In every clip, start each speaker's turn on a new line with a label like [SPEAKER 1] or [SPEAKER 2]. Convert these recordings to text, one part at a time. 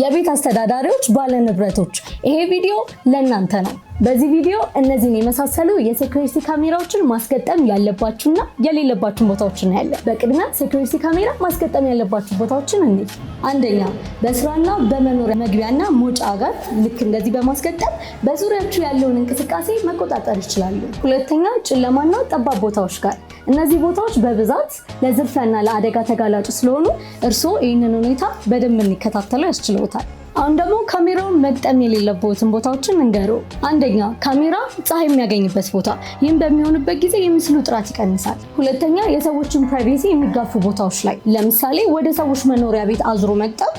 [SPEAKER 1] የቤት አስተዳዳሪዎች ባለ ንብረቶች ይሄ ቪዲዮ ለእናንተ ነው። በዚህ ቪዲዮ እነዚህን የመሳሰሉ የሴኩሪቲ ካሜራዎችን ማስገጠም ያለባችሁና የሌለባችሁ ቦታዎችን ያለ። በቅድሚያ ሴኩሪቲ ካሜራ ማስገጠም ያለባችሁ ቦታዎችን እንይ። አንደኛ በስራና በመኖሪያ መግቢያና መውጫ ጋር ልክ እንደዚህ በማስገጠም በዙሪያችሁ ያለውን እንቅስቃሴ መቆጣጠር ይችላሉ። ሁለተኛ ጨለማና ጠባብ ቦታዎች ጋር እነዚህ ቦታዎች በብዛት ለዝርፊያና ለአደጋ ተጋላጭ ስለሆኑ እርስዎ ይህንን ሁኔታ በደንብ እንዲከታተሉ ያስችለውታል። አሁን ደግሞ ካሜራውን መግጠም የሌለበትን ቦታዎችን እንገሩ። አንደኛ ካሜራ ፀሐይ የሚያገኝበት ቦታ፣ ይህም በሚሆንበት ጊዜ የምስሉ ጥራት ይቀንሳል። ሁለተኛ የሰዎችን ፕራይቬሲ የሚጋፉ ቦታዎች ላይ ለምሳሌ ወደ ሰዎች መኖሪያ ቤት አዙሮ መግጠም።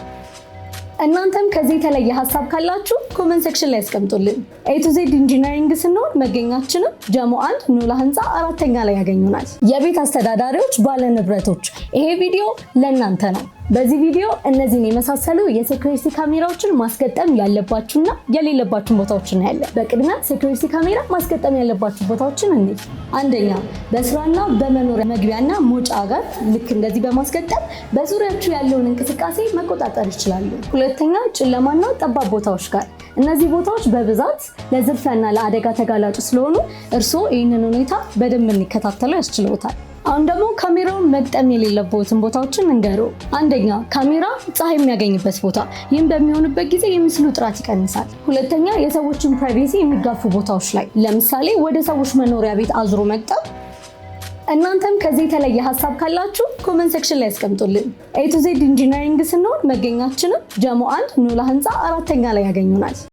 [SPEAKER 1] እናንተም ከዚህ የተለየ ሀሳብ ካላችሁ ኮሜንት ሴክሽን ላይ ያስቀምጡልን። ኤ ቱ ዜድ ኢንጂነሪንግ ስንሆን መገኛችንም ጀሞ 1 ኖላ ህንፃ 4ኛ ላይ ያገኙናል። የቤት አስተዳዳሪዎች ባለ ንብረቶች ይሄ ቪዲዮ ለእናንተ ነው። በዚህ ቪዲዮ እነዚህን የመሳሰሉ የሴኩሪቲ ካሜራዎችን ማስገጠም ያለባችሁና የሌለባችሁ ቦታዎችን ያለ። በቅድሚያ ሴኩሪቲ ካሜራ ማስገጠም ያለባችሁ ቦታዎችን እንይ። አንደኛ በስራና በመኖሪያ መግቢያና መውጫ ጋር ልክ እንደዚህ በማስገጠም በዙሪያችሁ ያለውን እንቅስቃሴ መቆጣጠር ይችላሉ። ሁለተኛ ጨለማና ጠባብ ቦታዎች ጋር እነዚህ ቦታዎች በብዛት ለዝርፊያና ለአደጋ ተጋላጭ ስለሆኑ እርስዎ ይህንን ሁኔታ በደንብ እንዲከታተሉ ያስችለውታል። አሁን ደግሞ ካሜራውን መግጠም የሌለበትን ቦታዎችን እንገሩ። አንደኛ ካሜራ ፀሐይ የሚያገኝበት ቦታ፣ ይህም በሚሆንበት ጊዜ የምስሉ ጥራት ይቀንሳል። ሁለተኛ የሰዎችን ፕራይቬሲ የሚጋፉ ቦታዎች ላይ ለምሳሌ ወደ ሰዎች መኖሪያ ቤት አዙሮ መግጠም። እናንተም ከዚህ የተለየ ሀሳብ ካላችሁ ኮሜንት ሴክሽን ላይ ያስቀምጡልን። ኤ ቱ ዜድ ኢንጂነሪንግ ስንሆን መገኛችንም ጀሞ 1 ኖላ ህንፃ 4ኛ ላይ ያገኙናል።